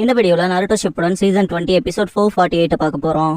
இந்த வீடியோல Naruto Shippuden season 20 episode 448 பார்க்க போறோம்.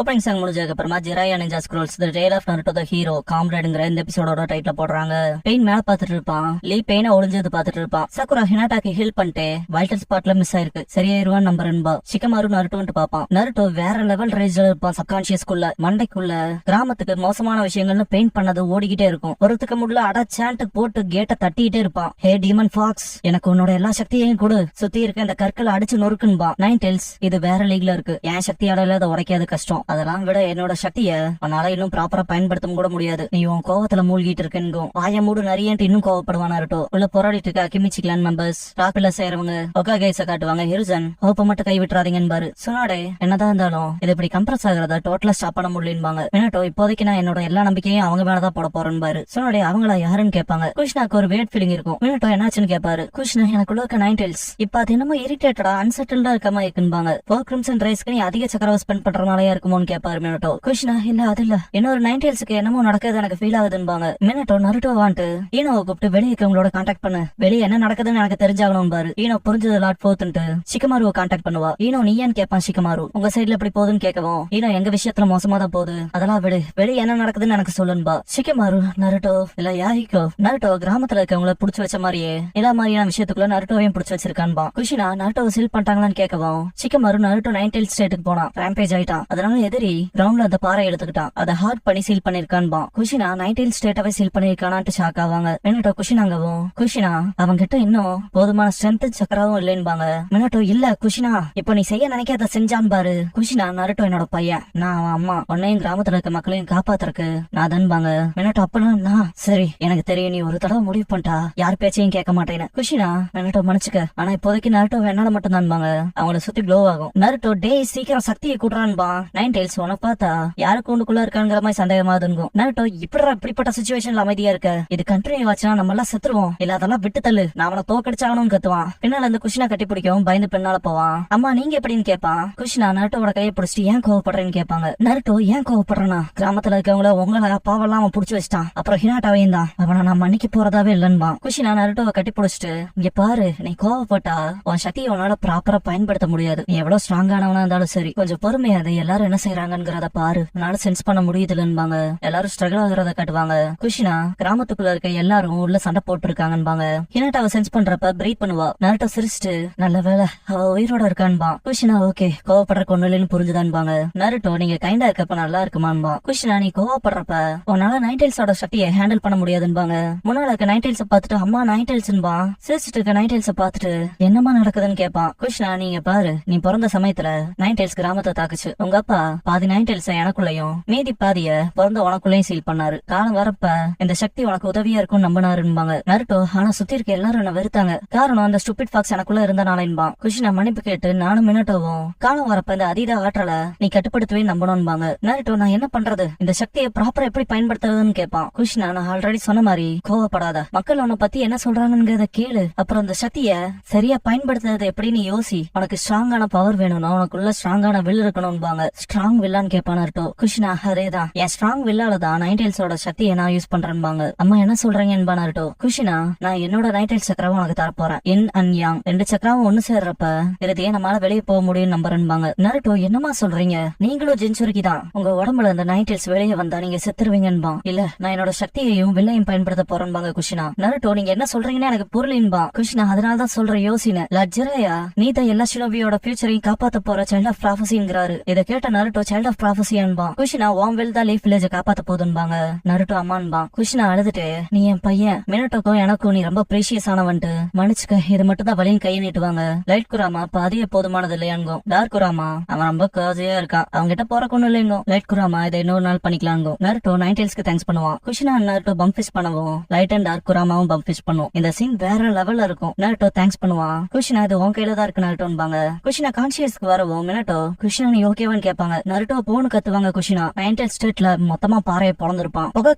ஓப்பனிங் சாங் முடிஞ்சதுக்கு அப்புறமா Jiraiya ninja scrolls the tale of Naruto the hero காம்ரேட்ங்கற இந்த எபிசோடோட டைட்டில் போடுறாங்க. பெயின் மேல பாத்துட்டு இருப்பான், லீ பெயினை ஒளிஞ்சது பாத்துட்டு இருப்பான். சக்குரா ஹினாட்டாக்கு ஹீல் பண்ணிட்டு வைட்டல் ஸ்பாட்ல மிஸ் ஆயிருக்கு, சரியாயிருவான் நம்புறன்பா. ஷிகமாரு நருட்டோன்ட்டு பாப்பான். நருட்டோ வேற லெவல் ரேஜ்ல இருப்பான். சப்கான்சியஸ்குள்ள மண்டைக்குள்ள கிராமத்துக்கு மோசமான விஷயங்கள்னு பெயிண்ட் பண்ணது ஓடிக்கிட்டே இருக்கும். ஒருத்துக்கு முடியல அட சாண்ட் போட்டு கேட்ட தட்டிக்கிட்டே இருப்பான். ஹே டீமன் ஃபாக்ஸ், எனக்கு உன்னோட எல்லா சக்தியையும் கொடு, சுத்தி இருக்க இந்த கற்களை அடிச்சு நொறுக்குன்பா. நைன் டெல்ஸ், இது வேற லீக்ல இருக்கு, என் சக்தியால அதை உடைக்காது கஷ்டம். அதெல்லாம் விட என்னோட சக்திய உன்னால இன்னும் ப்ராப்பரா பயன்படுத்த கூட முடியாது, நீ உன் கோவத்துல மூழ்கிட்டு இருக்கேன். வாய மூடு நிறையன்ட்டு இன்னும் கோவப்படுவானா இருட்டோ. உள்ள போராடிட்டு இருக்க கிமிச்சி கிளான் மெம்பர்ஸ் ராப்பில செய்யறவங்க ஒகாகேஸ காட்டுவாங்க. ஹிருசன் ஹோப்ப மட்டும் கை விட்டுறாதீங்கன்னு சொன்னாடே. என்னதான் இருந்தாலும் இது இப்படி கம்ப்ரஸ் ஆகிறத டோட்டலா ஸ்டாப் பண்ண முடியலன்பாங்க. மினட்டோ இப்போதைக்கு நான் என்னோட எல்லா நம்பிக்கையும் அவங்க மேலதான் போட போறேன்னு சொன்னாடே. அவங்களா யாருன்னு கேட்பாங்க. கிருஷ்ணாக்கு ஒரு வேட் ஃபீலிங் இருக்கும். மினட்டோ என்னாச்சுன்னு கேட்பாரு. கிருஷ்ணா எனக்குள்ள இருக்க நைன் டெல்ஸ் இப்ப அது என்னமோ இரிட்டேட்டடா அன்செட்டில்டா இருக்கமா இருக்குன்பாங்க. ஃபோர் கிரிம்சன் ரைஸ்க்கு நீ அதிக சக்கரவை ஸ்பெண்ட் பண்றதுனாலயா இருக்குமோன்னு கேட்பாரு மினட்டோ. கிருஷ்ணா இல்ல அது இல்ல, இன்னொரு நைன் டெல்ஸ்க்கு என்னமோ நடக்குது எனக்கு ஃபீல் ஆகுதுன்பாங்க. மினட்டோ நருட்டோ வான்ட்டு ஈனோவை கூப்பிட்டு வெளியே இருக்கவங்களோட கான்டாக்ட் பண்ணு, வெளியே என்ன நடக்குதுன்னு எனக்கு தெரிஞ்சாகணும் பாரு. ஈனோ புரிஞ்சது லாட் போத்துன்ட்டு ஷிகமாருவை கான்டாக்ட் பண்ணுவா. ஈனோ நீ ஏன்னு கேட்பான் ஷிகமாரு. உங்க சைட்ல எப்படி போகுதுன்னு கேட்கவும் ஈனோ எங்க விஷயத்துல மோசமா தான் போகுது, அதெல்லாம் விடு, வெளியே என்ன நடக்குதுன்னு எனக்கு சொல்லுன்பா. ஷிகமாரு நருட்டோ இல்ல யாரிக்கோ நருட்டோ கிராமத்துல இருக்கவங்கள புடிச்சு வச்ச மாதிரியே எல்லா மாதிரியான விஷயத்துக்குள்ள நருட்டோவையும் புடிச்சு வச்சிருக்கான்பா. குஷினா நருட்டோவை சீல் பண்ணிட்டாங்களான்னு கேட்கவும் ஷிகமாரு நருட்டோ நைன் டெல்ஸ் ஸ்டேட்டுக்கு போனான், ரேம்பேஜ் ஆயிட்டான். அதனால எதிரி கிரவுண்ட்ல அந்த பாறை எடுத்துக்கிட்டான், அதை ஹார்ட் பண்ணி சீல் பண்ணிருக்கான்பா. குஷினா நைன் டெல்ஸ் ஸ்டேட்டாவே சீல் பண்ணிருக்கானான்ட்டு ஷாக் ஆவாங்க. மினட்டோ குஷினாங்கவும் குஷினா அவங்க கிட்ட இன்னும் போதுமான ஸ்ட்ரென்த் சக்கராவும் இல்லைன்பாங்க. மினட்டோ இல்ல குஷினா இப்ப நீ செய்ய நினைக்காத செஞ்சான் பாரு. குஷினா நருட்டோ என்னோட பையன், நான் அவன் அம்மா, உன்னையும் கிராமத்துல இருக்க மக்களையும் காப்பாத்துறக்கு நான் தன்பாங்க. மினட்டோ அப்பனா சரி எனக்கு தெரியும், நீ ஒரு தடவை முடிவு பண்ணிட்டா யார் பேச்சையும் கேட்க மாட்டேன்னு. குஷினா மினட்டோ மன்னிச்சுக்க, ஆனா இப்போதைக்கு நருட்டோ என்னால மட்டும் தான்பாங்க. அவங்கள சுத்தி க்ளோ ஆகும். நருட்டோ டே சீக்கிரம் சக்தியை கூட்டுறான்பா. நைன் டெல்ஸ் உன பார்த்தா யாருக்கு ஒண்ணுக்குள்ள இருக்காங்கிற மாதிரி சந்தேகமா இருக்கும். நருட்டோ இப்படிப்பட்ட சிச்சுவேஷன்ல அமைதியா இருக்க, இது கண்டினியூ ஆச்சுன்னா நம்ம எல்லாம் செத்துருவோம், இல்ல அதெல்லாம் விட்டு தள்ளு, நான் அவனை தோக்கடிச்சாகணும்னு கத்துவான். பின்னால இருந்து குஷினா கட்டி பிடிக்கும், பயந்து பின்னால போவான். அம்மா நீங்க எப்படின்னு கேட்பான். குஷினா நருட்டோட கையை பிடிச்சிட்டு ஏன் கோவப்படுறேன்னு கேட்பாங்க. நருட்டோ ஏன் கோவப்படுறனா, கிராமத்துல இருக்கவங்கள உங்களை அப்பாவெல்லாம் அவன் புடிச்சு வச்சிட்டான், அப்புறம் ஹினாட்டாவையும் தான், அவனை நான் மன்னிக்க போறதாவே இல்லன்பா. குஷினா நருட்டோவை கட்டி பிடிச்சிட்டு இங்க பாரு, நீ கோவப்பட்டா உன் சக்தியை உன்னால ப்ராப்பரா பயன்படுத்த முடியாது, நீ எவ்வளவு ஸ்ட்ராங்கானவனா இருந்தாலும் சரி, கொஞ்சம் பொறுமையாது எல்லாரும் என்ன செய்யறாங்கிறத பாரு, உன்னால சென்ஸ் பண்ண முடியுதுலன்பாங்க. எல்லாரும் ஸ்ட்ரகிள் ஆகுறத காட்டுவாங்க. குஷினா கிராமத்துக்குள்ள இருக்க எல்லாரும் உள்ள சண்டை போட்டு இருக்காங்கன்பாங்க. ஹினாட்டாவை சென்ஸ் பண்றப்ப பிரீத் பண்ணுவா. நருட்டோ சிரிச்சிட்டு நல்ல வேலை அவ உயிரோட இருக்கான்பா. குஷினா ஓகே கோவப்படுற கொண்டுலன்னு புரிஞ்சுதான்பாங்க. நருட்டோ நீங்க கைண்டா இருக்கப்ப நல்லா இருக்குமான்பா. குஷினா நீ கோவப்படுறப்ப உன்னால நைன் டெல்ஸோட சக்தியை ஹேண்டில் பண்ண முடியாதுன்பாங்க. முன்னால இருக்க நைன் டெல்ஸ பாத்துட்டு அம்மா நைன் டெல்ஸ்ன்பா. சிரிச்சிட்டு இருக்க நைன் டெல்ஸ பாத்துட்டு என்னமா நடக்குதுன்னு கேட்பான். குஷினா நீங்க பாரு, நீ பிறந்த சமயத்துல நைன் டெல்ஸ் கிராமத்தை தாக்குச்சு, உங்க அப்பா பாதி நைன் டெல்ஸ எனக்குள்ளயும் மீதி பாதிய பிறந்த உனக்குள்ளயும் சீல் பண்ணாரு, காலம் வரப்ப இந்த சக்தி உனக்கு உதவியா இருக்கும் நம்பினாருன்பாங்க. நருட்டோ ஆனா சுத்தி இருக்க எல்லாரும் என்ன வெறுத்தாங்க, காரணம் அந்த ஸ்டூபிட் ஃபாக்ஸ் எனக்குள்ள இருந்தனாலேன்பான். குஷினா மன்னிப்பு கேட்டு நானும் மினட்டோவும் காலம் வரப்ப இந்த அதீத ஆற்றலை நீ கட்டுப்படுத்தவே நம்பணும்பாங்க. நருட்டோ நான் என்ன பண்றது, இந்த சக்தியை ப்ராப்பரா எப்படி பயன்படுத்துறதுன்னு கேட்பான். குஷினா நான் ஆல்ரெடி சொன்ன மாதிரி கோவப்படாத, மக்கள் உன்னை பத்தி என்ன சொல்றாங்கிறத கேளு, அப்புறம் இந்த சக்திய சரியா பயன்படுத்துறது எப்படின்னு யோசி, உனக்கு ஸ்ட்ராங்கான பவர் வேணும்னா உனக்குள்ள ஸ்ட்ராங்கான வில் இருக்கணும்பாங்க. ஸ்ட்ராங் வில்லான்னு கேட்பான் நருட்டோ. குஷினா அதேதான், என் ஸ்ட்ராங் வில்லாலதான் நைன் டெல்ஸோட சக்தியை நான் யூஸ் பண்றேன்பாங்க. அம்மா என்ன சொல்றீங்கன்னு நருட்டோ. குஷினா நான் என்னோட நைன் டெல்ஸ் சக்கராவும் உனக்கு தரப்போறேன், என் அண்ட் யாங் ரெண்டு சக்கராவும் ஒண்ணு சேர்றப்ப இறுதியே நம்மளால வெளியே போக முடியும் நம்புறேன்பாங்க. நருட்டோ என்னமா சொல்றீங்க, நீங்களும் ஜென்சுரிக்கு தான், உங்க உடம்புல இந்த நைன் டெல்ஸ் வெளியே வந்தா நீங்க செத்துருவீங்கன்பா. இல்ல நான் என்னோட சக்தியையும் வில்லையும் பயன்படுத்த போறேன்பாங்க. குஷினா நருட்டோ நீங்க என்ன சொல்றீங்கன்னு எனக்கு புரியலின்பா. குஷினா அதனாலதான் சொல்ற யோசின லஜ்ஜரையா நீ தான் எல்லா ஷினோபியோட ஃபியூச்சரையும் காப்பாத்த போற சைல்ட் ஆஃப் ப்ராஃபஸிங்கிறாரு. இதை கேட்ட நருட்டோ சைல்ட் ஆஃப் ப்ராஃபஸியான்பா. குஷினா வாம் வெல் தான் லீஃப் வில்லேஜ காப்பாத்த போதுன்பாங்க. நருட்டோ அம்மான்பா. குஷினா அழுதுட்டு நீ என் பையன், மினட்டோக்கும் எனக்கும் நீ ரொம்ப பிரீஷியஸ் ஆனவன்ட்டு மன்னிச்சுக்க, இது மட்டும் தான் வலியும் கையை நீட்டுவாங்க. லைட் குராமா பாதியே போதுமானது இல்லையாங்கோ. டார்க் குராமா அவன் ரொம்ப காசியா இருக்கான், அவங்க கிட்ட போறக்கும் இல்லைங்கோ. லைட் குராமா இதை இன்னொரு நாள் பண்ணிக்கலாங்கோ. நருட்டோ நைன் டெல்ஸ்க்கு தேங்க்ஸ் பண்ணுவான். குஷினா நருட்டோ பம்ப் ஃபிஷ் பண்ணவும் லைட் அண்ட் டார்க் குராமாவும் பம்ப் ஃபிஷ் பண்ணும். இந்த சீன் வேற லெவல்ல இருக்கும். நருட்டோ தேங்க்ஸ் பண்ணுவான். குஷினா இது உன் கையில தான் இருக்கு நருட்டோன்பாங்க. குஷினா கான்சியஸ்க்கு வரவும் மினட்டோ குஷினா நீ ஓகேவான்னு கேட்பாங்க. நருட்டோ போன்னு கத்துவாங்க குஷினா. நைன்டெயில் ஸ்டேட்ல மொத்தமா பாறையை பொழந்திருப்பான். புகை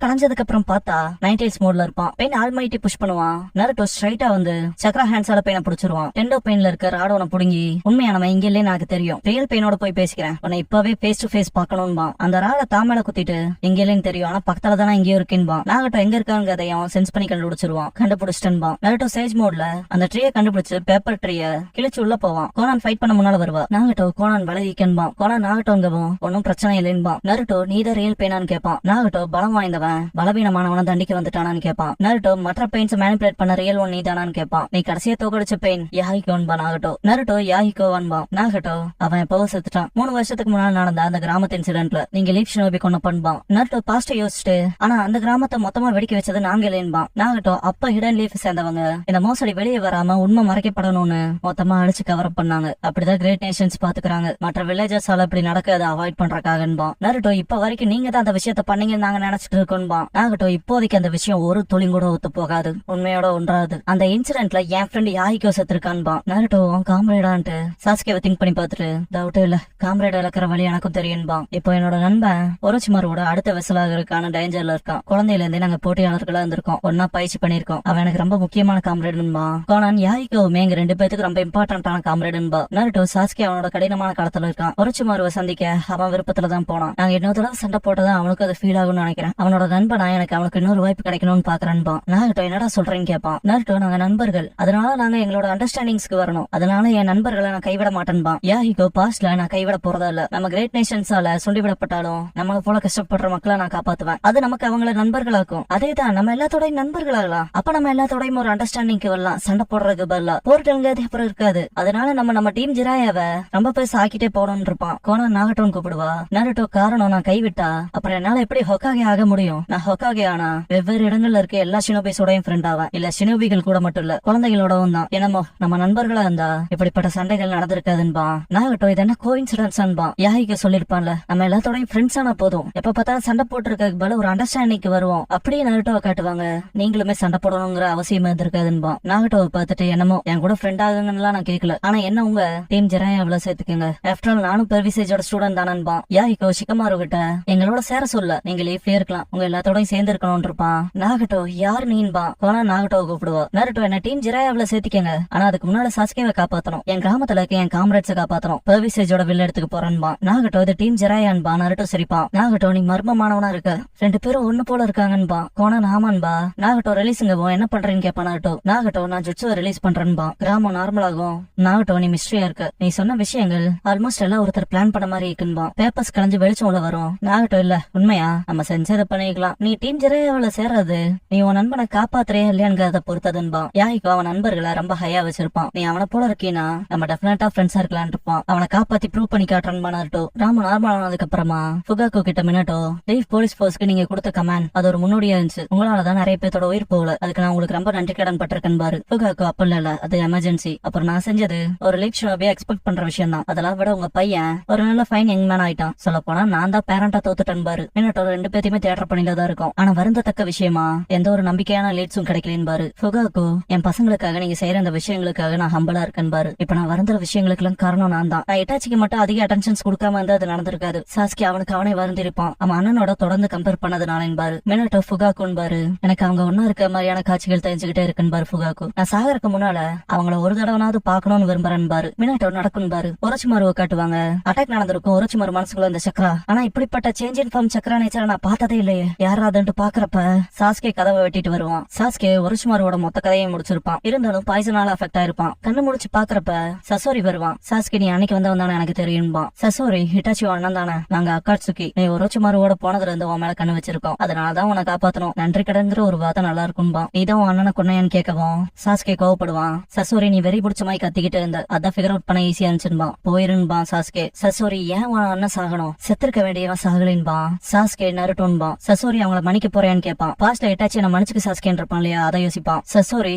கலைஞ்சதுக்கு அப்புறம் பார்த்தா நைன்டெயில்ஸ் மோட்ல இருப்பான். பெயின் ஆல்மைட்டி புஷ் பண்ணுவான். நருட்டோ ஸ்ட்ரைட்டா வந்து சக்ரா ஹேண்ட்ஸால பெயினை பிடிச்சிருவான். டெண்டோ பெயின்ல இருக்க ராடோனை புடுங்கி உண்மையானவன் இங்க இல்லே எனக்கு தெரியும், ரியல் பெயினோட போய் பேசிக்கிறேன், உன்னை இப்பவே ஃபேஸ் டு ஃபேஸ் பாக்கணும்பா. அந்த ராட தாமேல குத்திட்டு இங்க இல்லன்னு தெரியும், ஆனா பக்கத்துல தானே இங்கேயும் இருக்கேன்பா. நாகட்டோ எங்க இருக்காங்க அதையும் சென்ஸ் பண்ணி கண்டுபிடிச்சிருவான். கண்டுபிடிச்சிட்டேன்பா. நருட்டோ சேஜ் மோட்ல அந்த ட்ரீயை கண்டுபிடிச்சு பேப்பர் ட்ரீய கிழிச்சு உள்ள போவான். கோனான் ஃபைட் பண்ண முன்னால வருவா. நாகட்டோ கோனான் விலகிக்கன்பா. கோனான் நாகட்டோங்கவும் ஒன்னும் பிரச்சனை இல்லைன்பா. நருட்டோ நீதான் ரியல் பெயினான்னு கேட்பான். நாகட்டோ பலம் வாய்ந்தவன் பலவீனமானவன தண்டிக்க வந்துட்டானான்னு கேட்பான். நருட்டோ மற்ற பெயின்ஸ் மேனிபுலேட் பண்ண ரியல் ஒன் நீதானான்னு கேட்பான். நீ கடைசியா தோக்கடிச்ச பெயின் யாஹிகோன்பா. நாகட்டோ நருட்டோ யாஹிகோவான்பா. நாகட்டோ அவன் எப்பவோ செத்துட்டான். 3 வருஷத்துக்கு முன்னாடி நடந்த அந்த கிராமத்து இன்சிடென்ட்ல நீங்க லீப் ஷினோபி கொண்டு பண்ணுவான். நருட்டோ பாஸ்ட் யோசிச்சுட்டு ஆனா அந்த கிராமத்தை மொத்தமா வெடிக்க வச்சது நாங்க இல்லைன்பா. நாகட்டோ அப்ப ஹிடன் லீஃப் சேர்ந்தவங்க இந்த மோசடி வெளியே வராம உண்மை மறைக்கப்படணும்னு மொத்தமா அடிச்சு கவர் பண்ணாங்க. அப்படிதான் கிரேட் நேஷன்ஸ் பாத்துக்கிறாங்க. மற்ற வில்லேஜர்ஸால இப்படி நடக்க அதை அவாய்ட் பண்றக்காகன்பா. நருட்டோ இப்ப வரைக்கும் நீங்க தான் அந்த விஷயத்த பண்ணீங்கன்னு நாங்க நினைச்சிட்டு இருக்கோம்பா. நாகட்டோ இப்போதைக்கு அந்த விஷயம் ஒரு துளி கூட ஒத்து போகாது, உண்மையோட ஒன்றாது. அந்த இன்சிடென்ட்ல என் ஃப்ரெண்ட் யாஹிகோ செத்துருக்கான்பா. நருட்டோ காம்ரேடான்ட்டு சாஸ்கேவை திங்க் பண்ணி பாத்துட்டு டவுட்டே இல்ல, காம்ரேட் இழக்கிற வழி எனக்கும் தெரியும்பா. இப்போ என்னோட நண்பன் ஒரோச்சிமாரோட அடுத்த வெசலாக இருக்கான டேஞ்சர்ல இருக்கான். குழந்தையில இருந்தே நாங்க போட்டியாளர்களா இருந்திருக்கோம், ஒன்னா பயிற்சி பண்ணிருக்கோம். அவன் எனக்கு ரொம்ப முக்கியமான காம்ரேடுன்பா. கோனான் யாஹிகோவுமே எங்க 2 பேத்துக்கு ரொம்ப இம்பார்ட்டன்டான காம்ரேடுன்பா. நருட்டோ சாஸ்கே அவனோட கடினமான காலத்துல இருக்கான். ஒரோச்சிமாருவை சந்திக்க அவன் விருப்பத்துல தான் போனான். நாங்க இன்னொரு தடவை சண்டை போட்டதான் அவனுக்கு அது ஃபீல் ஆகும்னு நினைக்கிறேன். அவனோட நண்பனா எனக்கு அவனுக்கு இன்னொரு வாய்ப்பு கிடைக்கணும்னு பாக்குறான்பா. நாகட்டோ என்னடா சொல்றேன்னு கேட்பான். நருட்டோ நாங்க நண்பர்கள், அதனால நாங்க எங்களோட அண்டர்ஸ்டாண்டிங்ஸ்க்கு வரணும், அதனால என் நண்பர்களை நான் கைவிட மாட்டேன்பா. யாஹிகோ பாஸ்ட்ல நான் கைவிட போறதா இல்ல. நம்ம கிரேட் நேஷன்ஸால சுண்டிவிடப்பட்டாலும் நம்மள போல கஷ்டப்படுற மக்களை நான் காப்பாத்துவேன். அது நமக்கு அவங்கள நண்பர்களாக்கும். அதேதான் நம்ம எல்லாத்தோடையும் நண்பர்களாகலாம். அப்ப நம்ம எல்லாத்தோடையும் ஒரு அண்டர்ஸ்டாண்டிங்க்கு வரலாம். சண்டை போடுறதுக்கு பதிலா போர்ட்டல் அப்புறம் இருக்காது. அதனால நம்ம டீம் ஜிராயாவ ரொம்ப பேர் சாக்கிட்டே போடணும்னு இருப்பான். கோனா நாகட்டோன்னு கூப்பிடுவா. நருட்டோ காரணம் நான் கைவிட்டா அப்புறம் என்னால எப்படி ஹொக்காகே ஆக முடியும்? நான் ஹொக்காகே ஆனா வெவ்வேறு இடங்கள்ல இருக்க எல்லா ஷினோபிஸோடையும் ஃப்ரெண்ட் ஆவேன். இல்ல ஷினோபிகள் கூட மட்டும் இல்ல குழந்தைகளோடவும் தான். என்னமோ நம்ம நண்பர்களா இருந்தா இப்படிப்பட்ட சண்டைகள் நடந்திருக்காதுன்பா. நாகட்டோ இது என்ன கோயின்சிடன்ஸ்பா. யாஹிகோ சொல்லிருப்பான்ல நம்ம எல்லாத்தோடையும் ஃப்ரெண்ட்ஸ் ஆனா போதும், எப்ப பார்த்தாலும் சண்டை போட்டுருக்க பல ஒரு அண்டர்ஸ்டாண்டிங்க்கு வருவோம். அப்படியே நருட்டோவை காட்டுவாங்க. நீங்களுமே சண்டை போடணுங்கிற அவசியமா இருந்திருக்காதுன்பா. நாகட்டோவை பார்த்துட்டு என்னமோ என் கூட ஃப்ரெண்ட் ஆகுங்கன்னு நான் கேட்கல, ஆனா என்ன உங்க டீம் ஜிராயாவில சேர்த்துக்கங்க. ஆஃப்டர் ஆல் நானும் பெர்விசேஜோட ஸ்டூடெண்ட் தானன்பா. யாஹிகோ ஷிகமாரு கிட்ட எங்களோட சேர சொல்ல, நீங்க லீஃப்லயே இருக்கலாம், உங்க எல்லாத்தோடையும் சேர்ந்து இருக்கணும்னு இருப்பான். நாகட்டோ யார் நீன்பா. கோனா நாகட்டோவை கூப்பிடுவா. நருட்டோ என்ன டீம் ஜிராயாவில சேர்த்திக்கங்க, ஆனா அதுக்கு முன்னால சாஸ்கேவை காப்பாத்தணும், என் கிராமத்துல இருக்க என் காம்ரேட்ஸை காப்பாத்தணும், பெர்விசேஜோட வில்ல எடுத்துக்கு போறேன்பா. நாகட்டோ இது டீம் ஜிராயான்பா. நருட்டோ சிரிப்பான். நாகட்டோ நீ மர்மமானவனா இருக்க, 2 பேரும் ஒண்ணு போல இருக்காங்கன்பா. கோனா ஆமான்பா. நாகட்டோ ரிலீஸுங்கவோ என்ன பண்றேன்னு கேப்பா நருட்டோ. நாகட்டோ நான் ஜுட்சுவை ரிலீஸ் பண்றேன்பா. கிராமம் நார்மல் ஆகும். நாகட்டோ நீ மிஸ்ட்ரியா இருக்க, நீ சொன்ன விஷயங்கள் ஆல்மோஸ்ட் எல்லாம் ஒருத்தர் பிளான் பண்ண மாதிரி இருக்குன்பா. பேப்பர்ஸ் கலைஞ்சு வெளிச்சம் உள்ள வரும். நாகட்டோ இல்ல உண்மையா நம்ம செஞ்சதை பண்ணிக்கலாம், நீ டீம் ஜிராயாவில சேராது, நீ உன் நண்பனை காப்பாத்துறியா இல்லையாங்கிறத பொறுத்ததுன்பா. யாஹிகோ அவன் நண்பர்களை ரொம்ப ஹையா வச்சிருப்பான். நீ அவனை போல இருக்கீனா நம்ம டெஃபினட்டா ஃப்ரெண்ட்ஸா இருக்கலான் இருப்பான். அவனை காப்பாத்தி ப்ரூவ் பண்ணி காட்டுறான்பா நருட்டோ. ராம நார்மல் ஆனதுக்கு அப்புறமா ஃபுகாக்கோ கிட்ட மினட்டோ லீவ் போலீஸ் போர்ஸ்க்கு நீங்க கொடுத்த கமாண்ட் அது ஒரு முன்னோடியா இருந்துச்சு, உங்களாலதான் நிறைய பேரோட உயிர் போகல, அதுக்கு நான் உங்களுக்கு ரொம்ப நன்றி கடன் பட்டிருக்கேன் பாரு. ஃபுகாக்கோ அப்ப இல்ல அது எமர்ஜென்சி, அப்புறம் நான் செஞ்சது ஒரு லீக் ஷோவே எக்ஸ்பெக்ட் பண்ற விஷயம் தான், அதெல்லாம் விட உங்க பையன் ஒரு நல்ல ஃபைன் யங் மேன் ஆயிட்டான், சொல்ல போனா நான் தான் பேரண்டா தோத்துட்டேன் பாரு. மினட்டோ 2 பேத்தையுமே தியேட்டர் பண்ணில தான் இருக்கும், ஆனா வருந்தத்தக்க விஷயமா எந்த ஒரு நம்பிக்கையான லீட்ஸும் கிடைக்கலன்னு பாரு. ஃபுகாக்கோ என் பசங்களுக்காக நீங்க செய்யற அந்த விஷயங்களுக்காக நான் ஹம்பலா இருக்கேன் பாரு. இப்ப நான் வருந்துற விஷயங்களுக்கு எல்லாம் காரணம் நான் தான். நான் இட்டாச்சிக்கு மட்டும் அதிக அட்டென்ஷன்ஸ் கொடுக்காம இருந்தா அது நடந்திருக்காது. சாஸ்கி அவனுக்கு அவனே வருந்திருப்பான், அவன் அண்ணனோட தொடர்ந்து கம்பேர் பண்ணதுனால பாரு. மினட்டோ ஃபுகாக்கோன்னு பாரு, எனக்கு அவங்க ஒன்னா இருக்க மாதிரியான காட்சிகள் தெரிஞ்சுக்கிட்டே இருக்குன்னு பாரு. ஃபுகாக்கோ நான் சாகருக்கு முன்னால அவங்கள ஒரு தடவைனாவது பாக்கணும்னு விரும்புறேன் பாரு. மினட்டோ நடக்கும் பாரு. ஒரோச்சிமாருவை காட்டுவாங்க. அட்டாக் நடந்திருக்கும் ஒரோச்சிமாரு மனசுக்குள்ள இந்த சக்ரா, ஆனா இப்படிப்பட்ட சேஞ்ச் இன் ஃபார்ம் சக்ரா நேச்சரை நான் பார்த்ததே இல்லையே, யாராதுன்னு பாக்குறப்ப சாஸ்கே கதவை வெட்டிட்டு வருவான். சாஸ்கே ஒரோச்சிமாரோட மொத்த கதையை முடிச்சிருப்பான், இருந்தாலும் பாய்சனால அஃபெக்ட் ஆயிருப்பான். கண்ணு முடிச்சு பாக்குறப்ப சசோரி வருவான். சாஸ்கே நீ அன்னைக்கு வந்தவன் தானே எனக்கு தெரியும்பா. சசோரி ஹிட்டாச்சி அண்ணன் தானே, நாங்க அக்காட்சுக்கி, நீ ஒரோச்சிமாரோட போனதுல இருந்து உன் மேல கண்ணு வச்சிருக்கோம், அதனாலதான் உன்னை காப்பாத்தணும், நன்றி கடங்கிற ஒரு வார்த்தை நல்லா இருக்கும்பா. நீதான் உன் அண்ணனை கொன்னையான்னு கேட்கவும் சாஸ்கே கோவப்படுவான். சசோரி நீ வெறி பிடிச்ச மாதிரி கத்திக்கிட்டு இருந்த, அதான் ஃபிகர் அவுட் பண்ண ஈஸியா இருந்துச்சுன்பா, போயிருன்பா சாஸ்கே. சசோரி ஏன் உன் அண்ணன் சாகணும், செத்துருக்க வேண்டியவன் சாகலின்பா. சாஸ்கே நருட்டோன்பா. சசோரி அவங்கள மன்னிக்க போறேன்னு கேட்பான். பாஸ்ட்ல இட்டாச்சி நான் மன்னிச்சுக்கு சாஸ்கேன்னு இருப்பான் இல்லையா, அதை யோசிப்பான். சசோரி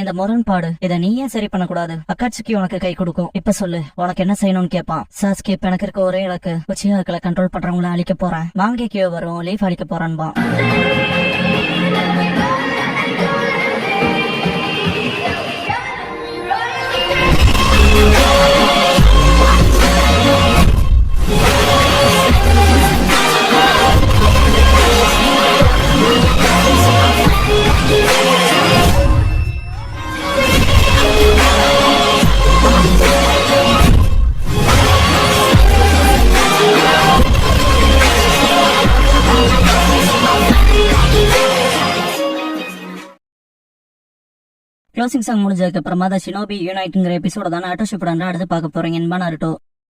இந்த முரண்பாடு இதை நீ ஏன் சரி பண்ணக்கூடாது, அக்காட்சிக்கு உனக்கு கை கொடுக்கும், இப்ப சொல்லு உனக்கு என்ன செய்யணும்னு கேட்பான். சாஸ்கே இப்ப எனக்கு இருக்க ஒரே இலக்கு உச்சியாக்களை கண்ட்ரோல் பண்றவங்களை அழிக்க போறேன், மாங்கேக்கியோ வரும் லீஃப் அழிக்க போறான்பா. க்ளோசிங் சாங் முடிஞ்சதுக்கு அப்புறமா தான் ஷினோபி யூனைட்ங்கிற எபிசோட தான் நாட்டோ ஷிப்போட அடுத்து பார்க்க போறீங்க என்பா நாருட்டோ.